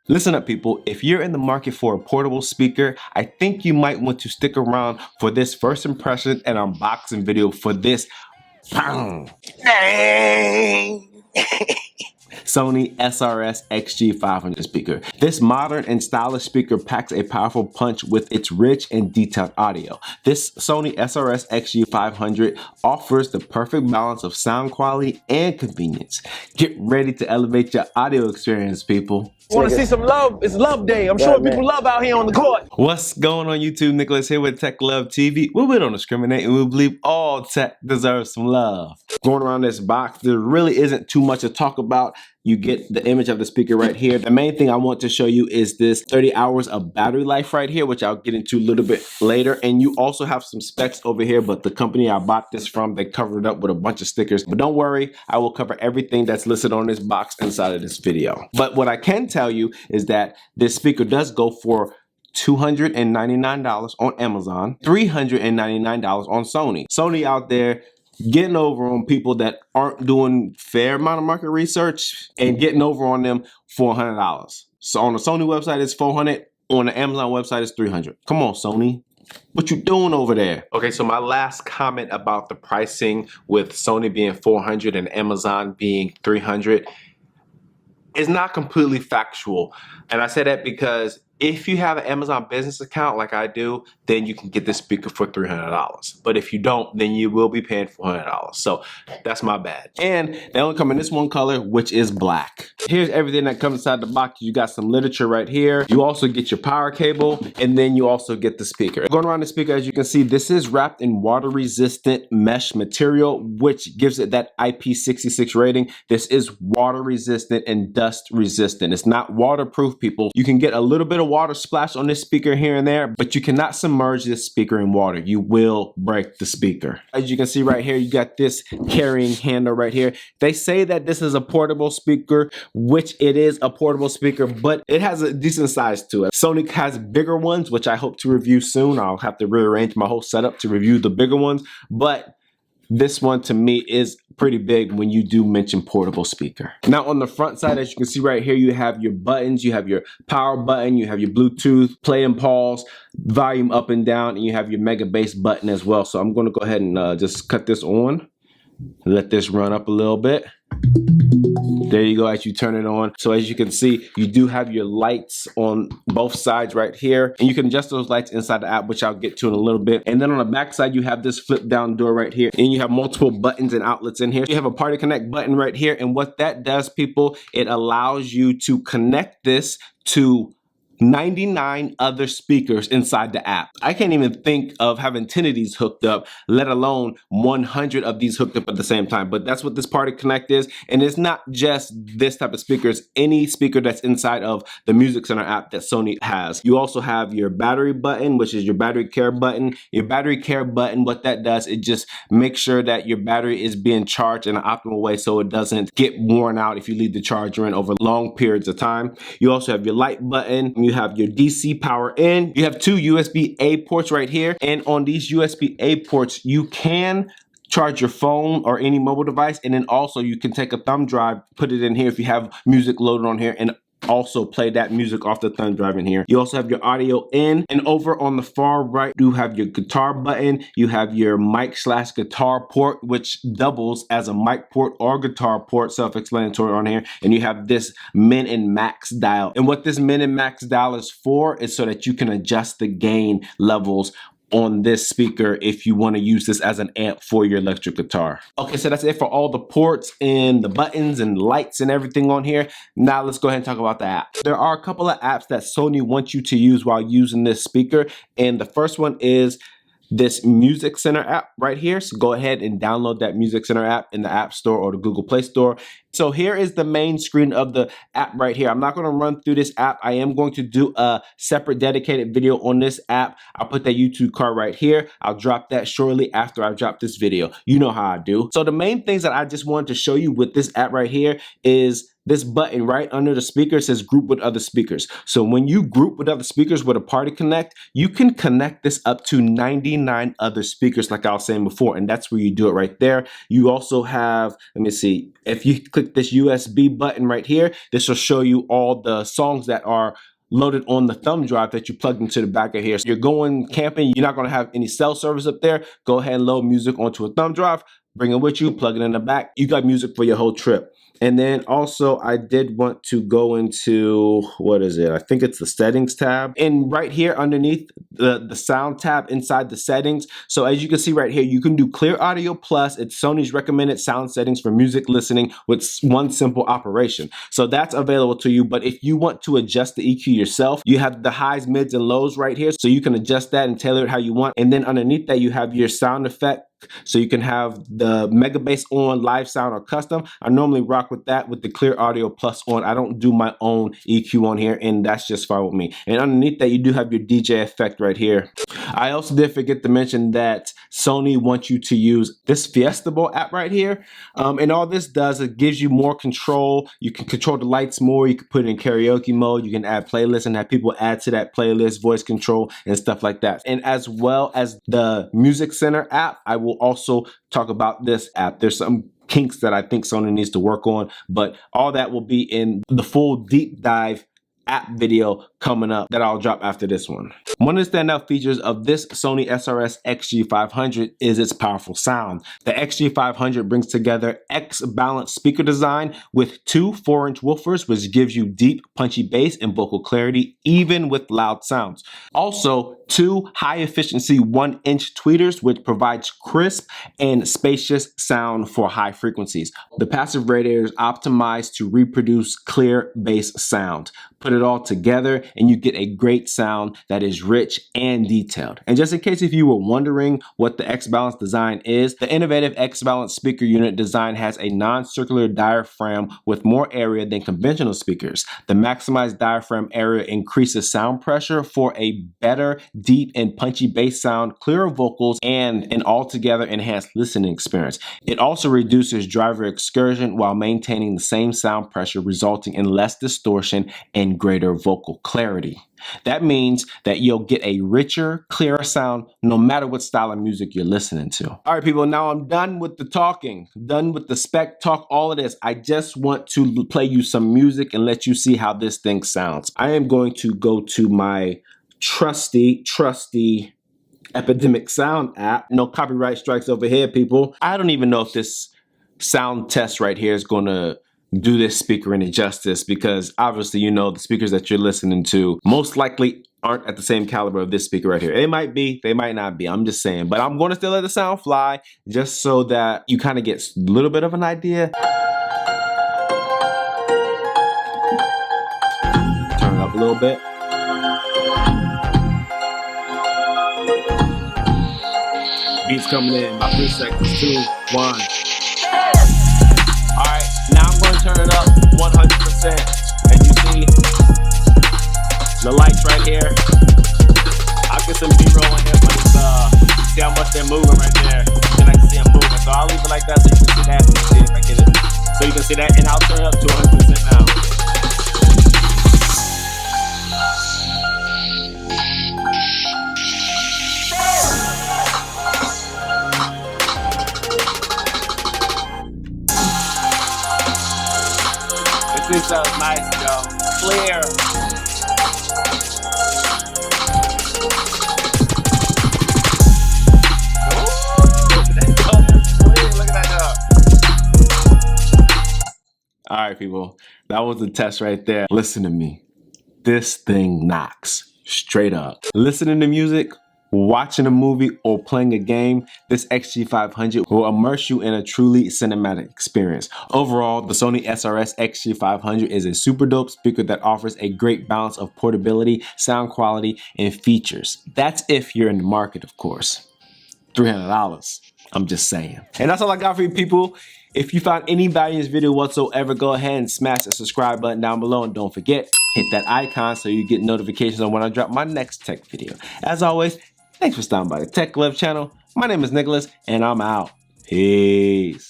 Listen up, people. If you're in the market for a portable speaker, I think you might want to stick around for this first impression and unboxing video for this Sony SRS-XG500 speaker. This modern and stylish speaker packs a powerful punch with its rich and detailed audio. This Sony SRS-XG500 offers the perfect balance of sound quality and convenience. Get ready to elevate your audio experience, people. Want to see some love? It's Love Day. I'm sure people love out here on the court. What's going on YouTube? Nicholas here with Tech Love TV, where we don't discriminate and we believe all tech deserves some love. Going around this box, there really isn't too much to talk about. You get the image of the speaker right here. The main thing I want to show you is this 30 hours of battery life right here, which I'll get into a little bit later. And you also have some specs over here, but the company I bought this from, they covered it up with a bunch of stickers. But don't worry, I will cover everything that's listed on this box inside of this video. But what I can tell you is that this speaker does go for $299 on Amazon, $399 on Sony. Sony out there getting over on people that aren't doing fair amount of market research and getting over on them for $100. So on the Sony website it's $400, on the Amazon website it's $300. Come on, Sony. What you doing over there? Okay, so my last comment about the pricing with Sony being $400 and Amazon being $300 is not completely factual. And I say that because if you have an Amazon business account like I do, then you can get this speaker for $300. But if you don't, then you will be paying $400. So that's my bad. And they only come in this one color, which is black. Here's everything that comes inside the box. You got some literature right here. You also get your power cable, and then you also get the speaker. Going around the speaker, as you can see, this is wrapped in water-resistant mesh material, which gives it that IP66 rating. This is water-resistant and dust-resistant. It's not waterproof, people. You can get a little bit of water splash on this speaker here and there, but you cannot submerge this speaker in water. You will break the speaker. As you can see right here, you got this carrying handle right here. They say that this is a portable speaker, which it is a portable speaker, but it has a decent size to it. Sony has bigger ones, which I hope to review soon. I'll have to rearrange my whole setup to review the bigger ones, but this one to me is pretty big when you do mention portable speaker. Now on the front side, as you can see right here, you have your buttons, you have your power button, you have your Bluetooth, play and pause, volume up and down, and you have your mega bass button as well. So I'm gonna go ahead and just cut this on, let this run up a little bit. There you go, as you turn it on. So as you can see, you do have your lights on both sides right here, and you can adjust those lights inside the app, which I'll get to in a little bit. And then on the back side, you have this flip down door right here, and you have multiple buttons and outlets in here. You have a party connect button right here, and what that does, people, it allows you to connect this to 99 other speakers inside the app. I can't even think of having 10 of these hooked up, let alone 100 of these hooked up at the same time. But that's what this Party Connect is. And it's not just this type of speakers, any speaker that's inside of the Music Center app that Sony has. You also have your battery button, which is your battery care button. Your battery care button, what that does, it just makes sure that your battery is being charged in an optimal way so it doesn't get worn out if you leave the charger in over long periods of time. You also have your light button. You have your DC power in. You have two USB-A ports right here. And on these USB-A ports, you can charge your phone or any mobile device. And then also you can take a thumb drive, put it in here if you have music loaded on here, and also play that music off the thumb drive in here. You also have your audio in, and over on the far right, you have your guitar button. You have your mic/guitar port, which doubles as a mic port or guitar port, self-explanatory on here. And you have this min and max dial. And what this min and max dial is for is so that you can adjust the gain levels on this speaker if you want to use this as an amp for your electric guitar. Okay, so that's it for all the ports and the buttons and lights and everything on here. Now let's go ahead and talk about the app. There are a couple of apps that Sony wants you to use while using this speaker, and the first one is this Music Center app right here. So go ahead and download that Music Center app in the App Store or the Google Play Store. So here is the main screen of the app right here. I'm not going to run through this app. I am going to do a separate dedicated video on this app. I'll put that YouTube card right here. I'll drop that shortly after I drop this video. You know how I do. So the main things that I just wanted to show you with this app right here is this button right under the speaker says group with other speakers. So when you group with other speakers with a party connect, you can connect this up to 99 other speakers like I was saying before, and that's where you do it right there. You also have, let me see, if you click this USB button right here, this will show you all the songs that are loaded on the thumb drive that you plugged into the back of here. So you're going camping, you're not going to have any cell service up there. Go ahead and load music onto a thumb drive, bring it with you, plug it in the back. You got music for your whole trip. And then also I did want to go into, what is it? I think it's the settings tab. And right here underneath the sound tab inside the settings. So as you can see right here, you can do clear audio plus. It's Sony's recommended sound settings for music listening with one simple operation. So that's available to you. But if you want to adjust the EQ yourself, you have the highs, mids, and lows right here. So you can adjust that and tailor it how you want. And then underneath that, you have your sound effect. So you can have the mega bass on, live sound, or custom. I normally rock with that with the clear audio plus on. I don't do my own EQ on here, and that's just fine with me. And underneath that, you do have your DJ effect right here. I also did forget to mention that Sony wants you to use this Fiestable app right here. And all this does, it gives you more control. You can control the lights more. You can put it in karaoke mode. You can add playlists and have people add to that playlist, voice control, and stuff like that. And as well as the Music Center app, I will also talk about this app. There's some kinks that I think Sony needs to work on, but all that will be in the full deep dive app video coming up that I'll drop after this one. One of the standout features of this Sony SRS-XG500 is its powerful sound. The XG500 brings together X-balanced speaker design with two 4-inch woofers, which gives you deep, punchy bass and vocal clarity, even with loud sounds. Also, two high-efficiency 1-inch tweeters, which provides crisp and spacious sound for high frequencies. The passive radiator is optimized to reproduce clear bass sound. Put it all together and you get a great sound that is rich and detailed. And just in case if you were wondering what the X-Balance design is, the innovative X-Balance speaker unit design has a non-circular diaphragm with more area than conventional speakers. The maximized diaphragm area increases sound pressure for a better, deep and punchy bass sound, clearer vocals, and an altogether enhanced listening experience. It also reduces driver excursion while maintaining the same sound pressure, resulting in less distortion and greater vocal clarity. That means that you'll get a richer, clearer sound no matter what style of music you're listening to. All right, people, now I'm done with the talking, done with the spec talk, all of this. I just want to play you some music and let you see how this thing sounds. I am going to go to my trusty Epidemic Sound app. No copyright strikes over here, people. I don't even know if this sound test right here is gonna do this speaker any justice, because obviously, you know, the speakers that you're listening to most likely aren't at the same caliber of this speaker right here. They might be, they might not be, I'm just saying. But I'm gonna still let the sound fly just so that you kind of get a little bit of an idea. Turn it up a little bit. Beats coming in about 3 seconds. 2, 1. Alright, now I'm going to turn it up 100%. As you see, the lights right here. I'll get some B-roll in here, but it's, see how much they're moving right there. Then I can see them moving. So I'll leave it like that so you can see that. Let me see if I get it. So you can see that, and I'll turn it up to 100% now. This sounds nice, yo. Clear. Look at that. All right, people. That was the test right there. Listen to me. This thing knocks. Straight up. Listening to music, watching a movie, or playing a game, this XG500 will immerse you in a truly cinematic experience. Overall, the Sony SRS-XG500 is a super dope speaker that offers a great balance of portability, sound quality, and features. That's if you're in the market, of course. $300. I'm just saying. And that's all I got for you, people. If you found any value in this video whatsoever, go ahead and smash the subscribe button down below, and don't forget, hit that icon so you get notifications on when I drop my next tech video. As always, thanks for stopping by the Tech Love channel. My name is Nicholas, and I'm out. Peace.